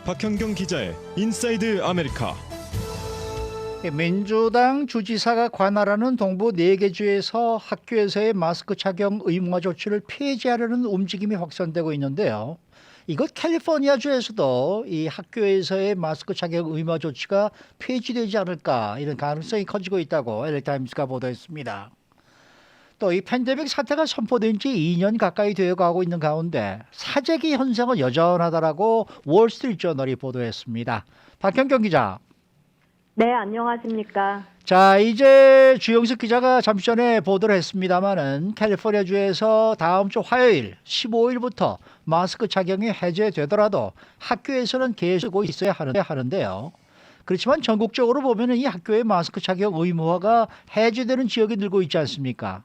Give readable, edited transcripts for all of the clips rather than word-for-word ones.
박현경 기자의 인사이드 아메리카. 민주당 주지사가 관할하는 동부 4개 주에서 학교에서의 마스크 착용 의무화 조치를 폐지하려는 움직임이 확산되고 있는데요. 이것 캘리포니아 주에서도 이 학교에서의 마스크 착용 의무화 조치가 폐지되지 않을까 이런 가능성이 커지고 있다고 LA타임스가 보도했습니다. 또 이 팬데믹 사태가 선포된 지 2년 가까이 되어가고 있는 가운데 사재기 현상은 여전하다라고 월스트리트저널이 보도했습니다. 박현경 기자. 네, 안녕하십니까. 자, 이제 주영석 기자가 잠시 전에 보도를 했습니다마는 캘리포니아주에서 다음 주 화요일 15일부터 마스크 착용이 해제되더라도 학교에서는 계속 쓰고 있어야 하는데요. 그렇지만 전국적으로 보면 이 학교의 마스크 착용 의무화가 해제되는 지역이 늘고 있지 않습니까?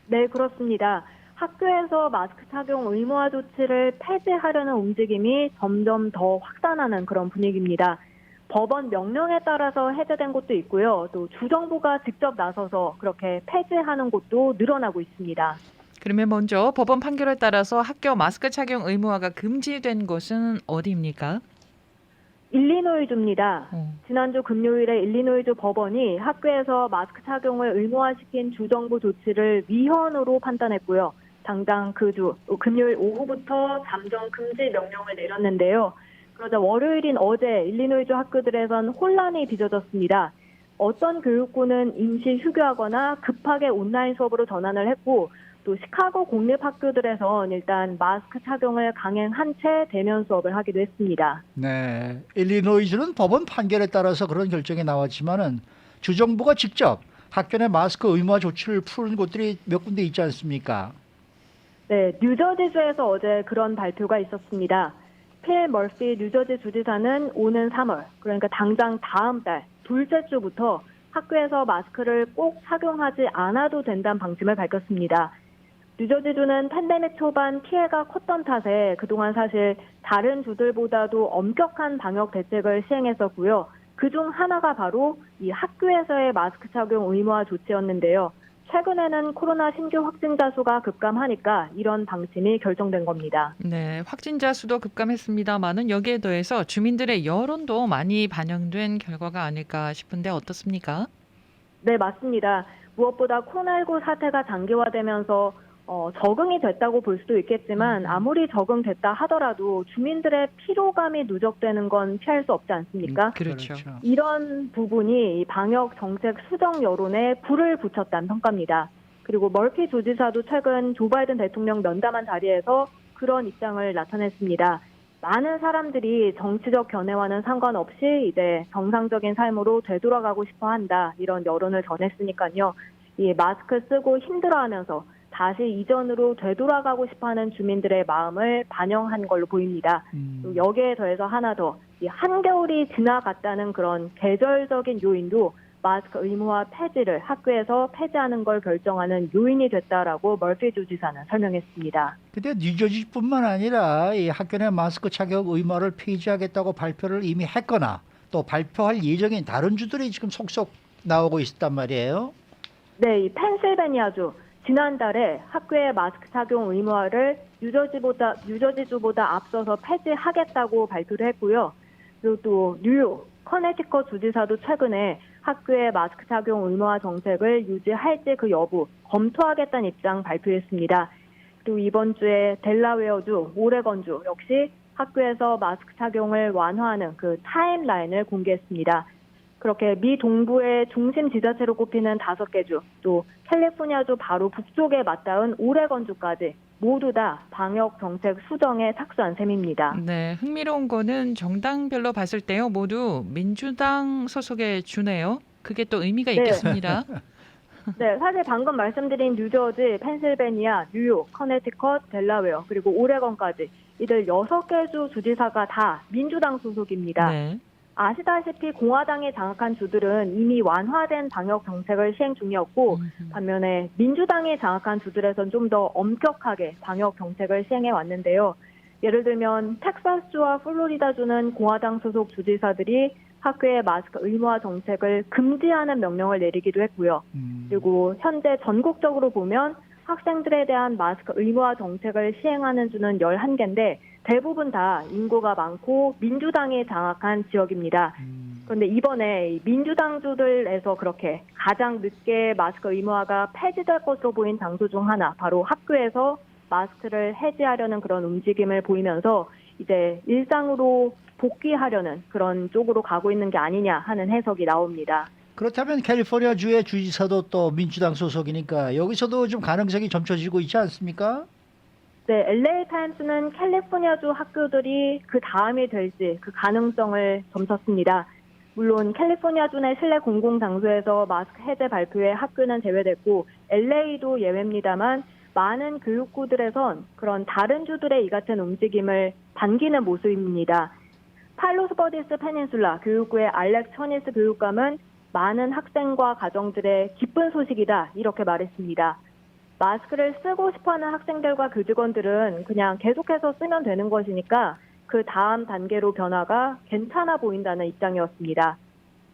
네, 그렇습니다. 학교에서 마스크 착용 의무화 조치를 폐지하려는 움직임이 점점 더 확산하는 그런 분위기입니다. 법원 명령에 따라서 해제된 곳도 있고요. 또 주정부가 직접 나서서 그렇게 폐지하는 곳도 늘어나고 있습니다. 그러면 먼저 법원 판결에 따라서 학교 마스크 착용 의무화가 금지된 곳은 어디입니까? 일리노이주입니다. 지난주 금요일에 일리노이주 법원이 학교에서 마스크 착용을 의무화시킨 주정부 조치를 위헌으로 판단했고요. 당장 그 주 금요일 오후부터 잠정 금지 명령을 내렸는데요. 그러자 월요일인 어제 일리노이주 학교들에선 혼란이 빚어졌습니다. 어떤 교육부는 임시 휴교하거나 급하게 온라인 수업으로 전환을 했고 또 시카고 공립학교들에선 일단 마스크 착용을 강행한 채 대면 수업을 하기도 했습니다. 네, 일리노이주는 법원 판결에 따라서 그런 결정이 나왔지만은 주정부가 직접 학교 내 마스크 의무화 조치를 푸는 곳들이 몇 군데 있지 않습니까? 네, 뉴저지주에서 어제 그런 발표가 있었습니다. 필 머피 뉴저지 주지사는 오는 3월, 그러니까 당장 다음 달 둘째 주부터 학교에서 마스크를 꼭 착용하지 않아도 된다는 방침을 밝혔습니다. 뉴저지주는 팬데믹 초반 피해가 컸던 탓에 그동안 사실 다른 주들보다도 엄격한 방역 대책을 시행했었고요. 그중 하나가 바로 이 학교에서의 마스크 착용 의무화 조치였는데요. 최근에는 코로나 신규 확진자 수가 급감하니까 이런 방침이 결정된 겁니다. 네, 확진자 수도 급감했습니다만은 여기에 더해서 주민들의 여론도 많이 반영된 결과가 아닐까 싶은데 어떻습니까? 네, 맞습니다. 무엇보다 코로나19 사태가 장기화되면서 적응이 됐다고 볼 수도 있겠지만 아무리 적응됐다 하더라도 주민들의 피로감이 누적되는 건 피할 수 없지 않습니까? 그렇죠. 이런 부분이 이 방역 정책 수정 여론에 불을 붙였다는 평가입니다. 그리고 멀피 주지사도 최근 조 바이든 대통령 면담한 자리에서 그런 입장을 나타냈습니다. 많은 사람들이 정치적 견해와는 상관없이 이제 정상적인 삶으로 되돌아가고 싶어 한다. 이런 여론을 전했으니까요. 이 마스크 쓰고 힘들어하면서 다시 이전으로 되돌아가고 싶어하는 주민들의 마음을 반영한 걸로 보입니다. 또 여기에 더해서 하나 더, 이 한겨울이 지나갔다는 그런 계절적인 요인도 마스크 의무화 폐지를 학교에서 폐지하는 걸 결정하는 요인이 됐다라고 멀피 주지사는 설명했습니다. 근데 뉴저지뿐만 아니라 이 학교 내 마스크 착용 의무화를 폐지하겠다고 발표를 이미 했거나 또 발표할 예정인 다른 주들이 지금 속속 나오고 있단 말이에요. 네, 이 펜실베니아주. 지난달에 학교의 마스크 착용 의무화를 뉴저지주보다 앞서서 폐지하겠다고 발표를 했고요. 그리고 또 뉴욕, 커네티컷 주지사도 최근에 학교의 마스크 착용 의무화 정책을 유지할지 그 여부 검토하겠다는 입장 발표했습니다. 그리고 이번 주에 델라웨어주, 오레건주 역시 학교에서 마스크 착용을 완화하는 그 타임라인을 공개했습니다. 그렇게 미 동부의 중심 지자체로 꼽히는 5개 주, 또 캘리포니아주 바로 북쪽에 맞닿은 오레건주까지 모두 다 방역 정책 수정에 착수한 셈입니다. 네, 흥미로운 거는 정당별로 봤을 때요. 모두 민주당 소속의 주네요. 그게 또 의미가 있겠습니다. 네, 사실 방금 말씀드린 뉴저지, 펜실베니아, 뉴욕, 커네티컷, 델라웨어, 그리고 오레건까지 이들 6개 주 주지사가 다 민주당 소속입니다. 네. 아시다시피 공화당이 장악한 주들은 이미 완화된 방역 정책을 시행 중이었고 반면에 민주당이 장악한 주들에선 좀 더 엄격하게 방역 정책을 시행해 왔는데요. 예를 들면 텍사스주와 플로리다주는 공화당 소속 주지사들이 학교의 마스크 의무화 정책을 금지하는 명령을 내리기도 했고요. 그리고 현재 전국적으로 보면 학생들에 대한 마스크 의무화 정책을 시행하는 주는 11개인데 대부분 다 인구가 많고 민주당이 장악한 지역입니다. 그런데 이번에 이 민주당 주들에서 그렇게 가장 늦게 마스크 의무화가 폐지될 것으로 보인 장소 중 하나, 바로 학교에서 마스크를 해제하려는 그런 움직임을 보이면서 이제 일상으로 복귀하려는 그런 쪽으로 가고 있는 게 아니냐 하는 해석이 나옵니다. 그렇다면 캘리포니아 주의 주지사도 또 민주당 소속이니까 여기서도 좀 가능성이 점쳐지고 있지 않습니까? 네, LA 타임스는 캘리포니아주 학교들이 그 다음이 될지 그 가능성을 점쳤습니다. 물론 캘리포니아주 내 실내 공공장소에서 마스크 해제 발표에 학교는 제외됐고 LA도 예외입니다만 많은 교육구들에선 그런 다른 주들의 이 같은 움직임을 반기는 모습입니다. 팔로스버디스 페닌슐라 교육구의 알렉스 처니스 교육감은 많은 학생과 가정들의 기쁜 소식이다 이렇게 말했습니다. 마스크를 쓰고 싶어하는 학생들과 교직원들은 그냥 계속해서 쓰면 되는 것이니까 그 다음 단계로 변화가 괜찮아 보인다는 입장이었습니다.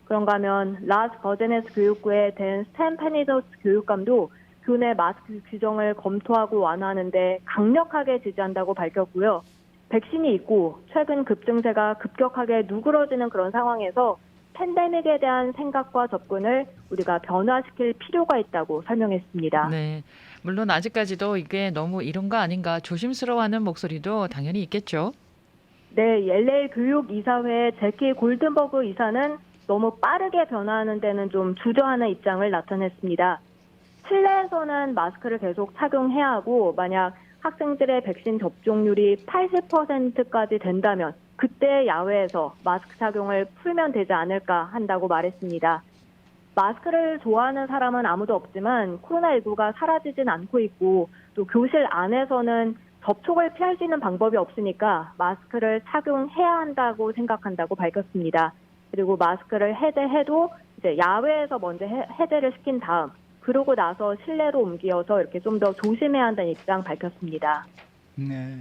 그런가 하면 라스 버제네스 교육구의 댄 스탠 페니더스 교육감도 교내 마스크 규정을 검토하고 완화하는 데 강력하게 지지한다고 밝혔고요. 백신이 있고 최근 급증세가 급격하게 누그러지는 그런 상황에서 팬데믹에 대한 생각과 접근을 우리가 변화시킬 필요가 있다고 설명했습니다. 네. 물론 아직까지도 이게 너무 이런 거 아닌가 조심스러워하는 목소리도 당연히 있겠죠. 네, LA 교육이사회 제키 골든버그 이사는 너무 빠르게 변화하는 데는 좀 주저하는 입장을 나타냈습니다. 실내에서는 마스크를 계속 착용해야 하고 만약 학생들의 백신 접종률이 80%까지 된다면 그때 야외에서 마스크 착용을 풀면 되지 않을까 한다고 말했습니다. 마스크를 좋아하는 사람은 아무도 없지만 코로나19가 사라지진 않고 있고 또 교실 안에서는 접촉을 피할 수 있는 방법이 없으니까 마스크를 착용해야 한다고 생각한다고 밝혔습니다. 그리고 마스크를 해제해도 이제 야외에서 먼저 해제를 시킨 다음 그러고 나서 실내로 옮겨서 이렇게 좀 더 조심해야 한다는 입장 밝혔습니다. 네.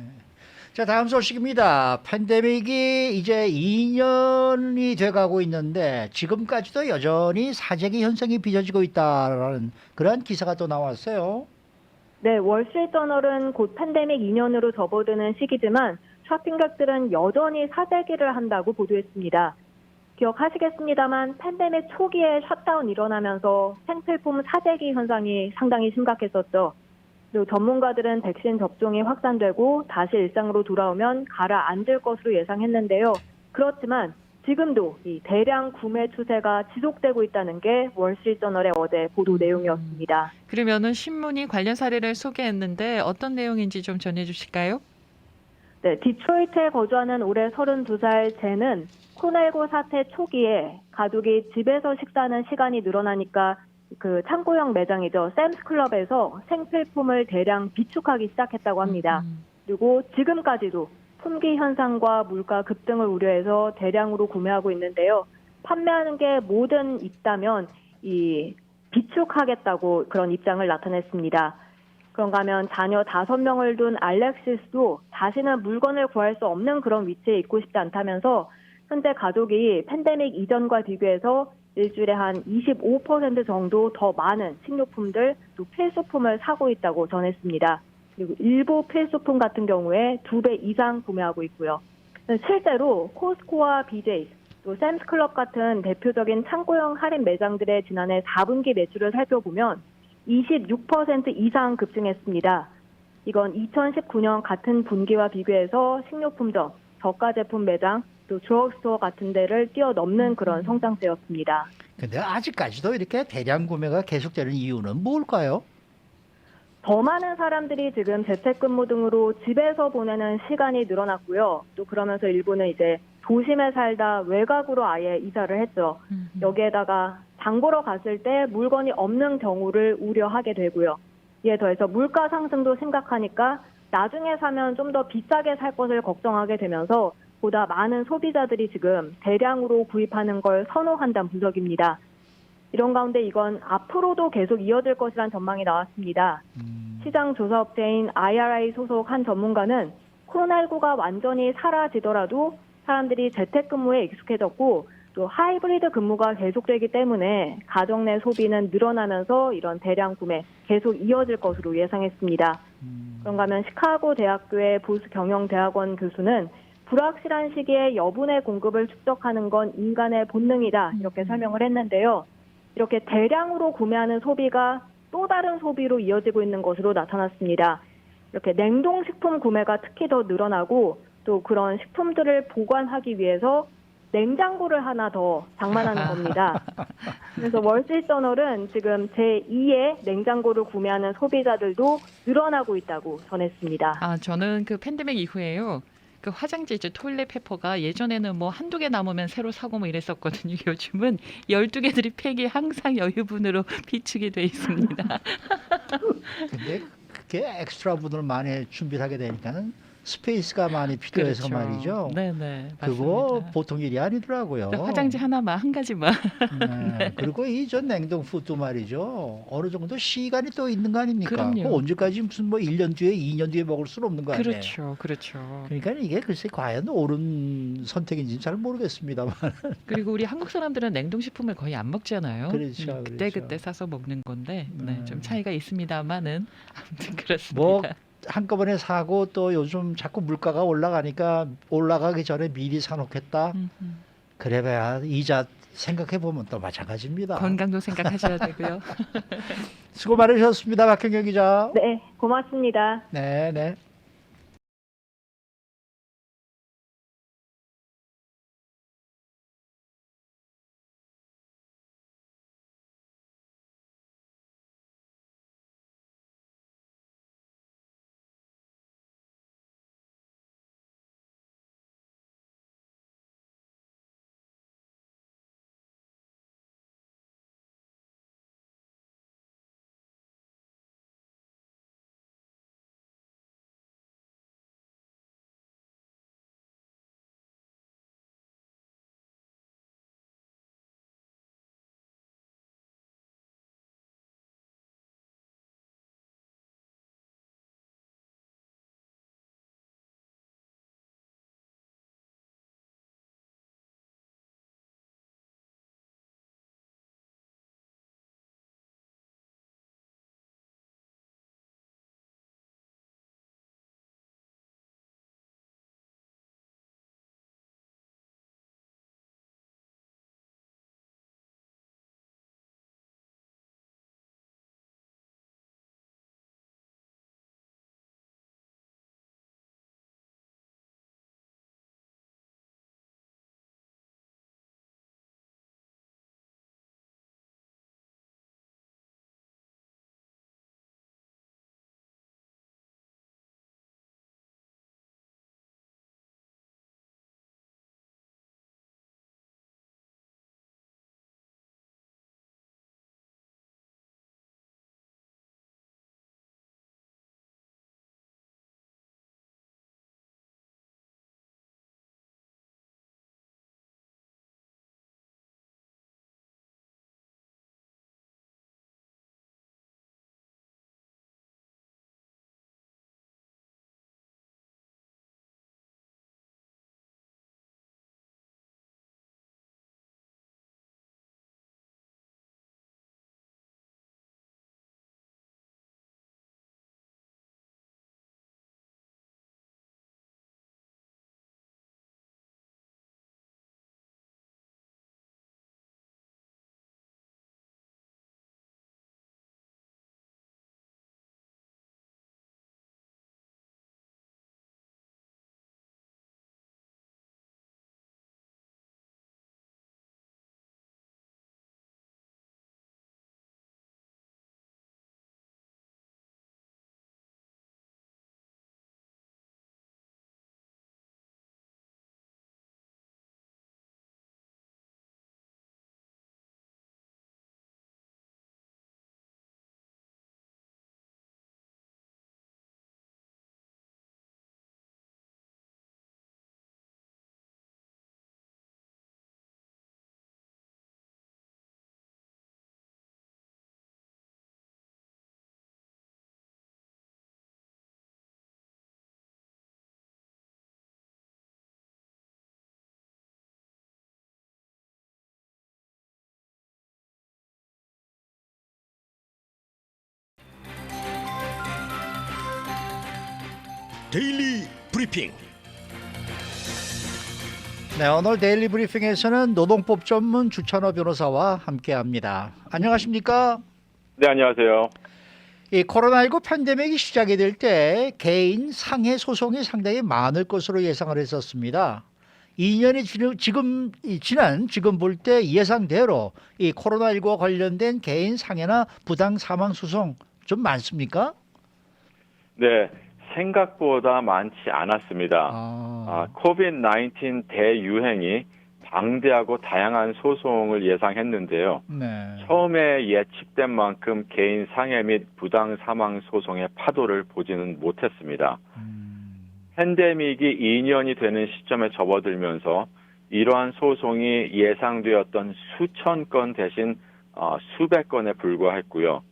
자, 다음 소식입니다. 팬데믹이 이제 2년이 돼가고 있는데 지금까지도 여전히 사재기 현상이 빚어지고 있다라는 그런 기사가 또 나왔어요. 네, 월스트리트저널은 곧 팬데믹 2년으로 접어드는 시기지만 쇼핑객들은 여전히 사재기를 한다고 보도했습니다. 기억하시겠습니다만 팬데믹 초기에 셧다운 일어나면서 생필품 사재기 현상이 상당히 심각했었죠. 그리고 전문가들은 백신 접종이 확산되고 다시 일상으로 돌아오면 가라앉을 것으로 예상했는데요. 그렇지만 지금도 이 대량 구매 추세가 지속되고 있다는 게 월스트리트저널의 어제 보도 내용이었습니다. 그러면은 신문이 관련 사례를 소개했는데 어떤 내용인지 좀 전해 주실까요? 네, 디트로이트에 거주하는 올해 32살 젠은 코로나19 사태 초기에 가족이 집에서 식사하는 시간이 늘어나니까 그 창고형 매장이죠. 샘스클럽에서 생필품을 대량 비축하기 시작했다고 합니다. 그리고 지금까지도 품귀 현상과 물가 급등을 우려해서 대량으로 구매하고 있는데요. 판매하는 게 뭐든 있다면 이 비축하겠다고 그런 입장을 나타냈습니다. 그런가 하면 자녀 5명을 둔 알렉시스도 다시는 물건을 구할 수 없는 그런 위치에 있고 싶지 않다면서 현재 가족이 팬데믹 이전과 비교해서 일주일에 한 25% 정도 더 많은 식료품들 또 필수품을 사고 있다고 전했습니다. 그리고 일부 필수품 같은 경우에 2배 이상 구매하고 있고요. 실제로 코스코와 BJ's 또 샘스클럽 같은 대표적인 창고형 할인 매장들의 지난해 4분기 매출을 살펴보면 26% 이상 급증했습니다. 이건 2019년 같은 분기와 비교해서 식료품점, 저가 제품 매장, 또 드럭스토어 같은 데를 뛰어넘는 그런 성장세였습니다. 근데 아직까지도 이렇게 대량 구매가 계속되는 이유는 뭘까요? 더 많은 사람들이 지금 재택근무 등으로 집에서 보내는 시간이 늘어났고요. 또 그러면서 일부는 이제 도심에 살다 외곽으로 아예 이사를 했죠. 여기에다가 장 보러 갔을 때 물건이 없는 경우를 우려하게 되고요. 이에 더해서 물가 상승도 심각하니까 나중에 사면 좀 더 비싸게 살 것을 걱정하게 되면서 보다 많은 소비자들이 지금 대량으로 구입하는 걸 선호한다는 분석입니다. 이런 가운데 이건 앞으로도 계속 이어질 것이라는 전망이 나왔습니다. 시장 조사업체인 IRI 소속 한 전문가는 코로나19가 완전히 사라지더라도 사람들이 재택근무에 익숙해졌고 또 하이브리드 근무가 계속되기 때문에 가정 내 소비는 늘어나면서 이런 대량 구매 계속 이어질 것으로 예상했습니다. 그런가 하면 시카고 대학교의 보스 경영대학원 교수는 불확실한 시기에 여분의 공급을 축적하는 건 인간의 본능이다 이렇게 설명을 했는데요. 이렇게 대량으로 구매하는 소비가 또 다른 소비로 이어지고 있는 것으로 나타났습니다. 이렇게 냉동식품 구매가 특히 더 늘어나고 또 그런 식품들을 보관하기 위해서 냉장고를 하나 더 장만하는 겁니다. 그래서 월스트리트저널은 지금 제2의 냉장고를 구매하는 소비자들도 늘어나고 있다고 전했습니다. 아, 저는 그 팬데믹 이후에요. 그 화장지 이제 토일렛 페퍼가 예전에는 뭐 한두 개 남으면 새로 사고 뭐 이랬었거든요. 요즘은 12개들이 팩이 항상 여유분으로 비축이 돼 있습니다. 근데 그게 엑스트라 분을 많이 준비를 하게 되니까는 스페이스가 많이 필요해서 그렇죠. 말이죠. 네네. 그거 맞습니다. 보통 일이 아니더라고요. 화장지 하나만 한 가지만. 네. 그리고 이 전 냉동푸드 말이죠. 어느 정도 시간이 또 있는 거 아닙니까? 그럼요. 그 언제까지 무슨 뭐 1년 뒤에 2년 뒤에 먹을 수는 없는 거 아니에요. 그렇죠. 그렇죠. 그러니까 이게 글쎄 과연 옳은 선택인지는 잘 모르겠습니다만. 그리고 우리 한국 사람들은 냉동식품을 거의 안 먹잖아요. 그렇죠, 그때그때 그렇죠. 사서 먹는 건데 네, 좀 음. 차이가 있습니다만은 아무튼 그렇습니다. 뭐 한꺼번에 사고 또 요즘 자꾸 물가가 올라가니까 올라가기 전에 미리 사놓겠다. 그래봐야 이자 생각해 보면 또 마찬가지입니다. 건강도 생각하셔야 되고요. 수고 많으셨습니다, 박경경 기자. 네, 고맙습니다. 네, 네. 데일리 브리핑. 네, 오늘 데일리 브리핑에서는 노동법 전문 주찬호 변호사와 함께합니다. 안녕하십니까? 네, 안녕하세요. 이 코로나19 팬데믹이 시작이 될 때 개인 상해 소송이 상당히 많을 것으로 예상을 했었습니다. 2년이 지금 볼 때 예상대로 이 코로나19와 관련된 개인 상해나 부당 사망 소송 좀 많습니까? 네, 생각보다 많지 않았습니다. 코비드-19 대유행이 방대하고 다양한 소송을 예상했는데요. 네. 처음에 예측된 만큼 개인 상해 및 부당 사망 소송의 파도를 보지는 못했습니다. 팬데믹이 2년이 되는 시점에 접어들면서 이러한 소송이 예상되었던 수천 건 대신 수백 건에 불과했고요.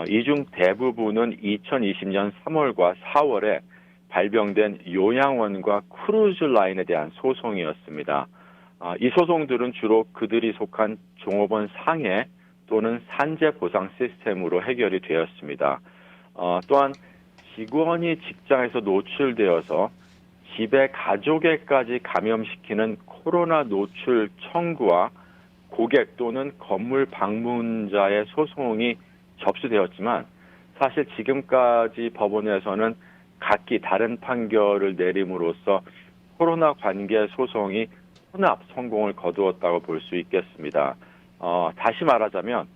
이 중 대부분은 2020년 3월과 4월에 발병된 요양원과 크루즈 라인에 대한 소송이었습니다. 이 소송들은 주로 그들이 속한 종업원 상해 또는 산재 보상 시스템으로 해결이 되었습니다. 또한 직원이 직장에서 노출되어서 집의 가족에까지 감염시키는 코로나 노출 청구와 고객 또는 건물 방문자의 소송이 접수되었지만 사실 지금까지 법원에서는 각기 다른 판결을 내림으로써 코로나 관계 소송이 혼합 성공을 거두었다고 볼 수 있겠습니다. 다시 말하자면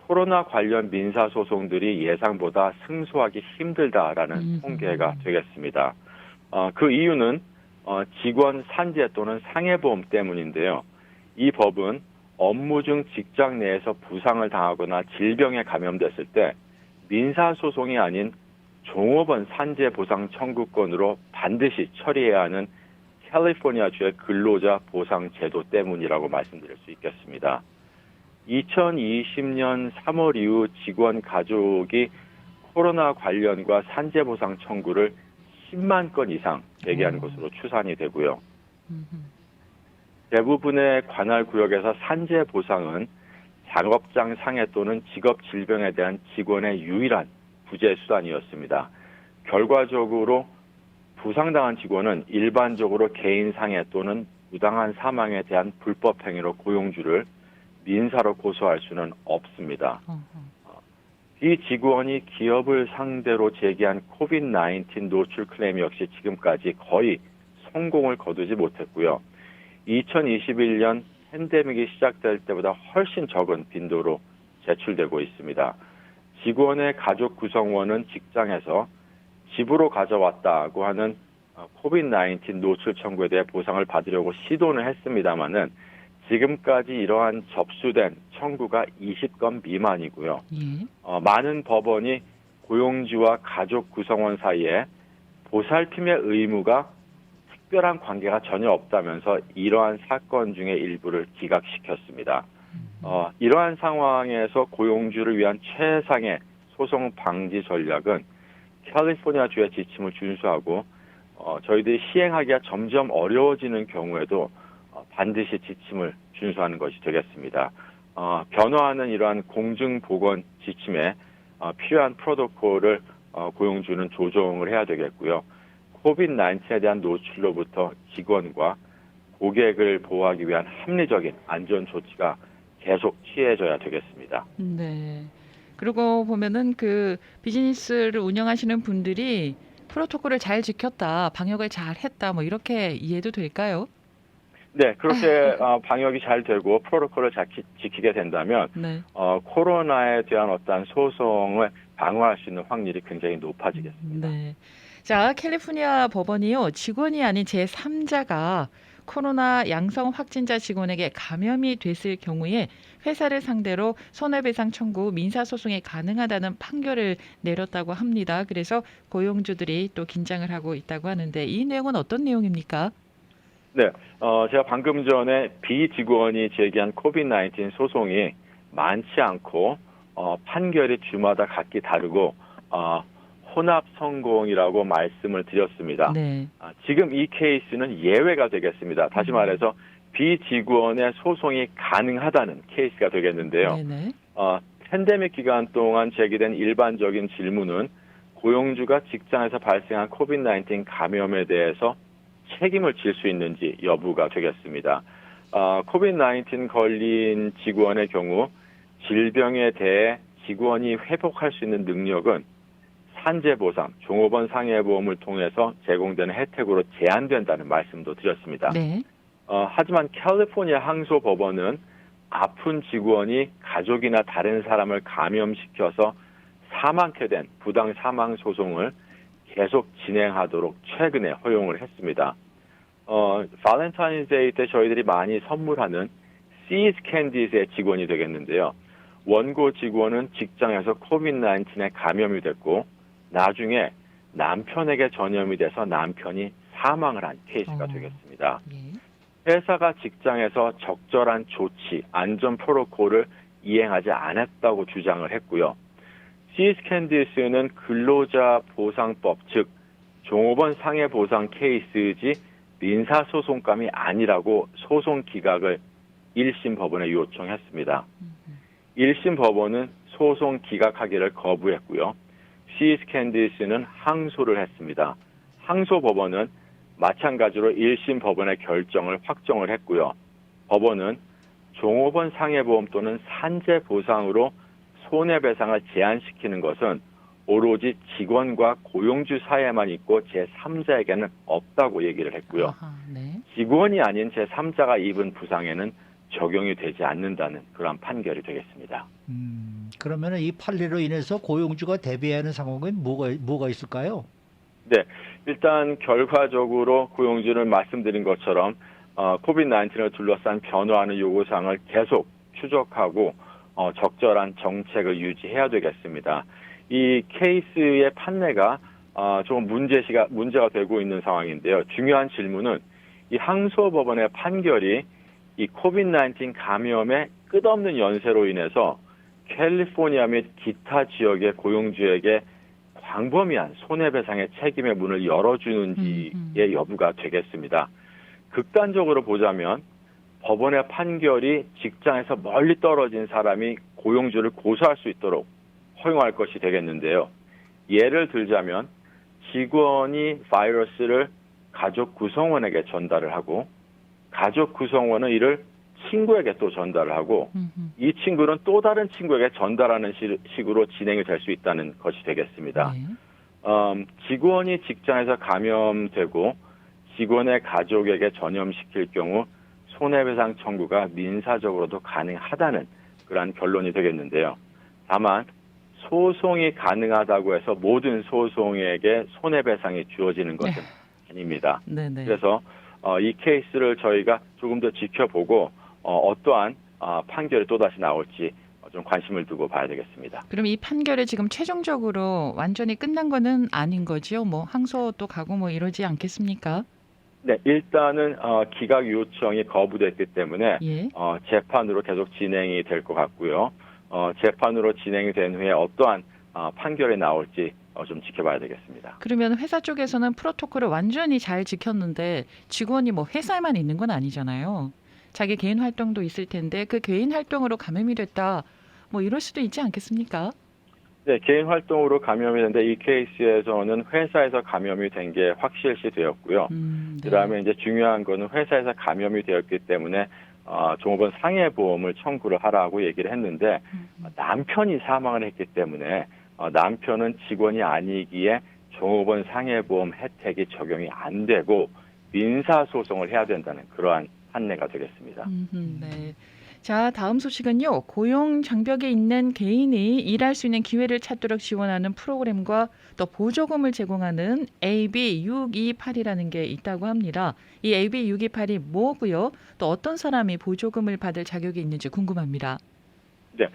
코로나 관련 민사 소송들이 예상보다 승소하기 힘들다라는 통계가 되겠습니다. 그 이유는 직원 산재 또는 상해보험 때문인데요. 이 법은 업무 중 직장 내에서 부상을 당하거나 질병에 감염됐을 때 민사소송이 아닌 종업원 산재 보상 청구권으로 반드시 처리해야 하는 캘리포니아주의 근로자 보상 제도 때문이라고 말씀드릴 수 있겠습니다. 2020년 3월 이후 직원 가족이 코로나 관련과 산재 보상 청구를 10만 건 이상 제기한 것으로 추산이 되고요. 대부분의 관할 구역에서 산재 보상은 작업장 상해 또는 직업 질병에 대한 직원의 유일한 부재 수단이었습니다. 결과적으로 부상당한 직원은 일반적으로 개인 상해 또는 부당한 사망에 대한 불법 행위로 고용주를 민사로 고소할 수는 없습니다. 이 직원이 기업을 상대로 제기한 코비드-19 노출 클레임 역시 지금까지 거의 성공을 거두지 못했고요. 2021년 팬데믹이 시작될 때보다 훨씬 적은 빈도로 제출되고 있습니다. 직원의 가족 구성원은 직장에서 집으로 가져왔다고 하는 코비드-19 노출 청구에 대해 보상을 받으려고 시도는 했습니다마는 지금까지 이러한 접수된 청구가 20건 미만이고요. 많은 법원이 고용주와 가족 구성원 사이에 보살핌의 의무가 특별한 관계가 전혀 없다면서 이러한 사건 중에 일부를 기각시켰습니다. 이러한 상황에서 고용주를 위한 최상의 소송 방지 전략은 캘리포니아주의 지침을 준수하고 저희들이 시행하기가 점점 어려워지는 경우에도 반드시 지침을 준수하는 것이 되겠습니다. 변화하는 이러한 공중보건 지침에 필요한 프로토콜을 고용주는 조정을 해야 되겠고요. 코비드-19에 대한 노출로부터 직원과 고객을 보호하기 위한 합리적인 안전 조치가 계속 취해져야 되겠습니다. 네. 그리고 보면은 그 비즈니스를 운영하시는 분들이 프로토콜을 잘 지켰다, 방역을 잘 했다, 뭐 이렇게 이해도 될까요? 네, 그렇게 방역이 잘 되고 프로토콜을 잘 지키게 된다면 네. 코로나에 대한 어떤 소송을 방어할 수 있는 확률이 굉장히 높아지겠습니다. 네. 자, 캘리포니아 법원이요. 직원이 아닌 제3자가 코로나 양성 확진자 직원에게 감염이 됐을 경우에 회사를 상대로 손해배상 청구 민사소송이 가능하다는 판결을 내렸다고 합니다. 그래서 고용주들이 또 긴장을 하고 있다고 하는데 이 내용은 어떤 내용입니까? 네, 제가 방금 전에 비직원이 제기한 코비드-19 소송이 많지 않고 판결이 주마다 각기 다르고 혼합 성공이라고 말씀을 드렸습니다. 네. 지금 이 케이스는 예외가 되겠습니다. 다시 말해서 비직원의 소송이 가능하다는 케이스가 되겠는데요. 네네. 팬데믹 기간 동안 제기된 일반적인 질문은 고용주가 직장에서 발생한 코비드-19 감염에 대해서 책임을 질 수 있는지 여부가 되겠습니다. 코비드-19 걸린 직원의 경우 질병에 대해 직원이 회복할 수 있는 능력은 산재보상, 종업원 상해보험을 통해서 제공되는 혜택으로 제한된다는 말씀도 드렸습니다. 네. 하지만 캘리포니아 항소법원은 아픈 직원이 가족이나 다른 사람을 감염시켜서 사망케 된 부당 사망 소송을 계속 진행하도록 최근에 허용을 했습니다. 발렌타인데이 때 저희들이 많이 선물하는 시즈 캔디스의 직원이 되겠는데요. 원고 직원은 직장에서 코비드-19에 감염이 됐고 나중에 남편에게 전염이 돼서 남편이 사망을 한 케이스가 되겠습니다. 예. 회사가 직장에서 적절한 조치, 안전 프로토콜을 이행하지 않았다고 주장을 했고요. 시즈 캔디스는 근로자 보상법, 즉 종업원 상해 보상 케이스지 민사소송감이 아니라고 소송 기각을 1심 법원에 요청했습니다. 1심 법원은 소송 기각하기를 거부했고요. 시즈 캔디스는 항소를 했습니다. 항소 법원은 마찬가지로 1심 법원의 결정을 확정을 했고요. 법원은 종업원 상해보험 또는 산재 보상으로 손해배상을 제한시키는 것은 오로지 직원과 고용주 사이에만 있고 제3자에게는 없다고 얘기를 했고요. 아하, 네. 직원이 아닌 제3자가 입은 부상에는 적용이 되지 않는다는 그런 판결이 되겠습니다. 그러면 이 판례로 인해서 고용주가 대비하는 상황은 뭐가 있을까요? 네, 일단 결과적으로 고용주는 말씀드린 것처럼 코비드-19을 둘러싼 변화하는 요구사항을 계속 추적하고 적절한 정책을 유지해야 되겠습니다. 이 케이스의 판례가 좀 문제가 되고 있는 상황인데요. 중요한 질문은 이 항소법원의 판결이 이 코비드-19 감염의 끝없는 연쇄로 인해서 캘리포니아 및 기타 지역의 고용주에게 광범위한 손해배상의 책임의 문을 열어주는지의 여부가 되겠습니다. 극단적으로 보자면 법원의 판결이 직장에서 멀리 떨어진 사람이 고용주를 고소할 수 있도록 허용할 것이 되겠는데요. 예를 들자면 직원이 바이러스를 가족 구성원에게 전달을 하고 가족 구성원은 이를 친구에게 또 전달을 하고 이 친구는 또 다른 친구에게 전달하는 식으로 진행이 될 수 있다는 것이 되겠습니다. 네. 직원이 직장에서 감염되고 직원의 가족에게 전염시킬 경우 손해배상 청구가 민사적으로도 가능하다는 그러한 결론이 되겠는데요. 다만 소송이 가능하다고 해서 모든 소송에게 손해배상이 주어지는 것은 아닙니다. 네네. 그래서 이 케이스를 저희가 조금 더 지켜보고 어떠한 판결이 또다시 나올지 좀 관심을 두고 봐야 되겠습니다. 그럼 이 판결이 지금 최종적으로 완전히 끝난 거는 아닌 거지요? 뭐 항소도 가고 뭐 이러지 않겠습니까? 네, 일단은 기각 요청이 거부됐기 때문에 예. 재판으로 계속 진행이 될 것 같고요. 재판으로 진행이 된 후에 어떠한 판결이 나올지 좀 지켜봐야 되겠습니다. 그러면 회사 쪽에서는 프로토콜을 완전히 잘 지켰는데 직원이 뭐 회사에만 있는 건 아니잖아요. 자기 개인 활동도 있을 텐데 그 개인 활동으로 감염이 됐다. 뭐 이럴 수도 있지 않겠습니까? 네, 개인 활동으로 감염이 됐는데 이 케이스에서는 회사에서 감염이 된 게 확실시 되었고요. 네. 그다음에 이제 중요한 거는 회사에서 감염이 되었기 때문에 종업원 상해보험을 청구를 하라고 얘기를 했는데 남편이 사망을 했기 때문에 남편은 직원이 아니기에 종업원 상해보험 혜택이 적용이 안 되고 민사소송을 해야 된다는 그러한 판례가 되겠습니다. 네. 자, 다음 소식은요. 고용 장벽에 있는 개인이 일할 수 있는 기회를 찾도록 지원하는 프로그램과 또 보조금을 제공하는 AB 628이라는 게 있다고 합니다. 이 AB 628이 뭐고요? 또 어떤 사람이 보조금을 받을 자격이 있는지 궁금합니다. 네,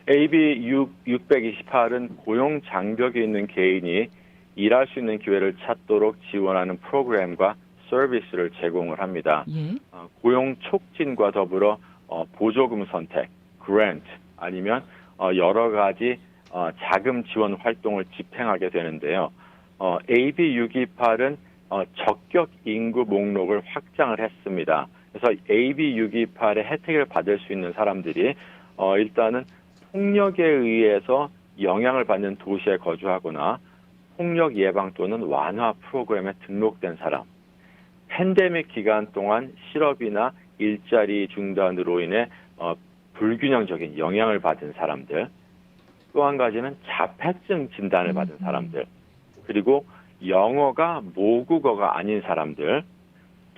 AB 628은 고용 장벽에 있는 개인이 일할 수 있는 기회를 찾도록 지원하는 프로그램과 서비스를 제공을 합니다. 예. 고용 촉진과 더불어 보조금 선택, 그랜트 아니면 여러 가지 자금 지원 활동을 집행하게 되는데요. AB 628은 적격 인구 목록을 확장을 했습니다. 그래서 AB 628의 혜택을 받을 수 있는 사람들이 일단은 폭력에 의해서 영향을 받는 도시에 거주하거나 폭력 예방 또는 완화 프로그램에 등록된 사람, 팬데믹 기간 동안 실업이나 일자리 중단으로 인해 불균형적인 영향을 받은 사람들, 또 한 가지는 자폐증 진단을 받은 사람들, 그리고 영어가 모국어가 아닌 사람들,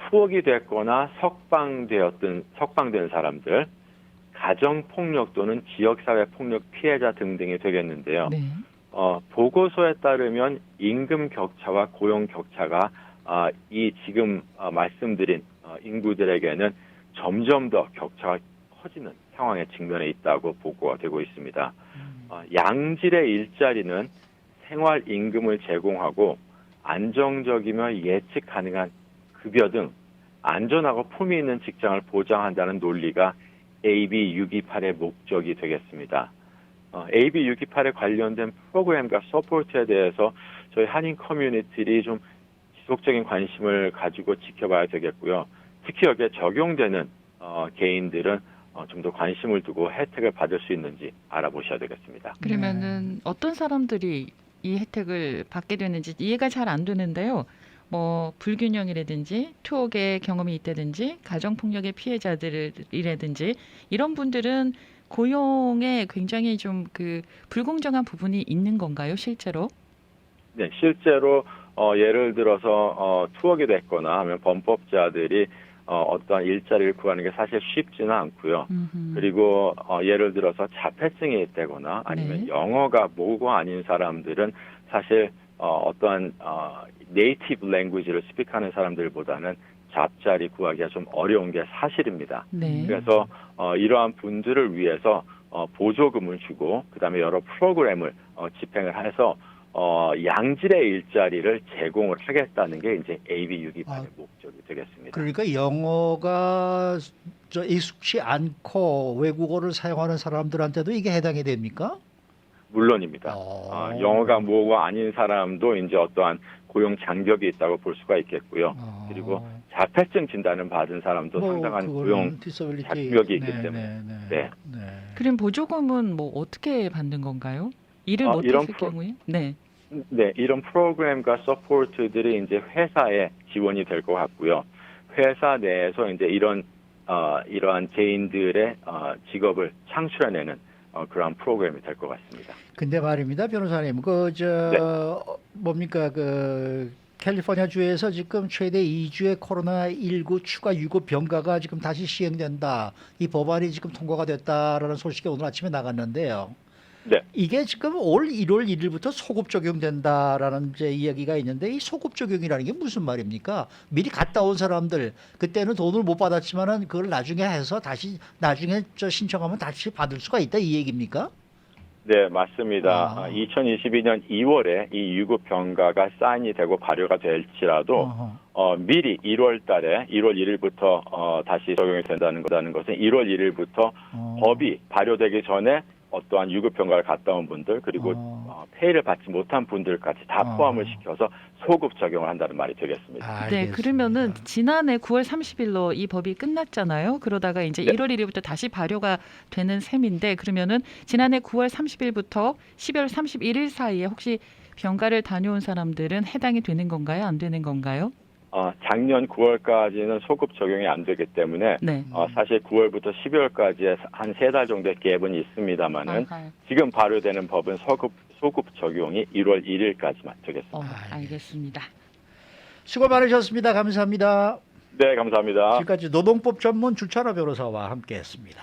투옥이 됐거나 석방된 사람들, 가정폭력 또는 지역사회 폭력 피해자 등등이 되겠는데요. 네. 보고서에 따르면 임금 격차와 고용 격차가 이 지금 말씀드린 인구들에게는 점점 더 격차가 커지는 상황에 직면해 있다고 보고가 되고 있습니다. 양질의 일자리는 생활 임금을 제공하고 안정적이며 예측 가능한 급여 등 안전하고 품위 있는 직장을 보장한다는 논리가 AB 628의 목적이 되겠습니다. AB 628에 관련된 프로그램과 서포트에 대해서 저희 한인 커뮤니티들이 좀 지속적인 관심을 가지고 지켜봐야 되겠고요. 특히 여기에 적용되는 개인들은 좀 더 관심을 두고 혜택을 받을 수 있는지 알아보셔야 되겠습니다. 그러면은 어떤 사람들이 이 혜택을 받게 되는지 이해가 잘 안 되는데요. 뭐 불균형이라든지 투옥의 경험이 있다든지 가정폭력의 피해자들이라든지 이런 분들은 고용에 굉장히 좀 그 불공정한 부분이 있는 건가요, 실제로? 네, 실제로 예를 들어서 투옥이 됐거나 하면 범법자들이 어떠한 일자리를 구하는 게 사실 쉽지는 않고요. 그리고 예를 들어서 자폐증이 있다거나 아니면 네. 영어가 모국어 아닌 사람들은 사실 어떠한 네이티브 랭귀지를 스피크하는 사람들보다는 잡자리 구하기가 좀 어려운 게 사실입니다. 네. 그래서 이러한 분들을 위해서 보조금을 주고 그다음에 여러 프로그램을 집행을 해서 양질의 일자리를 제공을 하겠다는 게 이제 AB 628의 목적이 되겠습니다. 그러니까 영어가 익숙치 않고 외국어를 사용하는 사람들한테도 이게 해당이 됩니까? 물론입니다. 영어가 모국어 아닌 사람도 이제 어떠한 고용 장벽이 있다고 볼 수가 있겠고요. 그리고 자폐증 진단을 받은 사람도 상당한 고용 장벽이 있기 때문에. 네. 그럼 보조금은 뭐 어떻게 받는 건가요? 일을 못했을 경우에? 네. 네, 이런 프로그램과 서포트들이 이제 회사에 지원이 될 것 같고요. 회사 내에서 이제 이러한 개인들의 직업을 창출해내는 그런 프로그램이 될 것 같습니다. 근데 말입니다, 변호사님. 뭡니까 캘리포니아 주에서 지금 최대 2주의 코로나19 추가 유급 병가가 지금 다시 시행된다. 이 법안이 지금 통과가 됐다라는 소식이 오늘 아침에 나갔는데요. 네. 이게 지금 올 1월 1일부터 소급 적용된다라는 이제 이야기가 있는데 이 소급 적용이라는 게 무슨 말입니까? 미리 갔다 온 사람들 그때는 돈을 못 받았지만은 그걸 나중에 해서 나중에 신청하면 다시 받을 수가 있다 이 얘기입니까? 네, 맞습니다. 2022년 2월에 이 유급 병가가 사인이 되고 발효가 될지라도 미리 1월 1일부터 다시 적용이 된다는 것은 1월 1일부터 법이 발효되기 전에 어떠한 유급 병가를 갔다 온 분들 그리고 페이를 받지 못한 분들까지 다 포함을 시켜서 소급 적용을 한다는 말이 되겠습니다. 네, 그러면은 지난해 9월 30일로 이 법이 끝났잖아요. 그러다가 이제 1월 1일부터 다시 발효가 되는 셈인데 그러면은 지난해 9월 30일부터 12월 31일 사이에 혹시 병가를 다녀온 사람들은 해당이 되는 건가요? 안 되는 건가요? 작년 9월까지는 소급 적용이 안 되기 때문에 네. 사실 9월부터 12월까지 한 3달 정도의 갭은 있습니다만은 지금 발효되는 법은 소급 적용이 1월 1일까지만 되겠습니다. 알겠습니다. 수고 많으셨습니다. 감사합니다. 네, 감사합니다. 지금까지 노동법 전문 주찬호 변호사와 함께했습니다.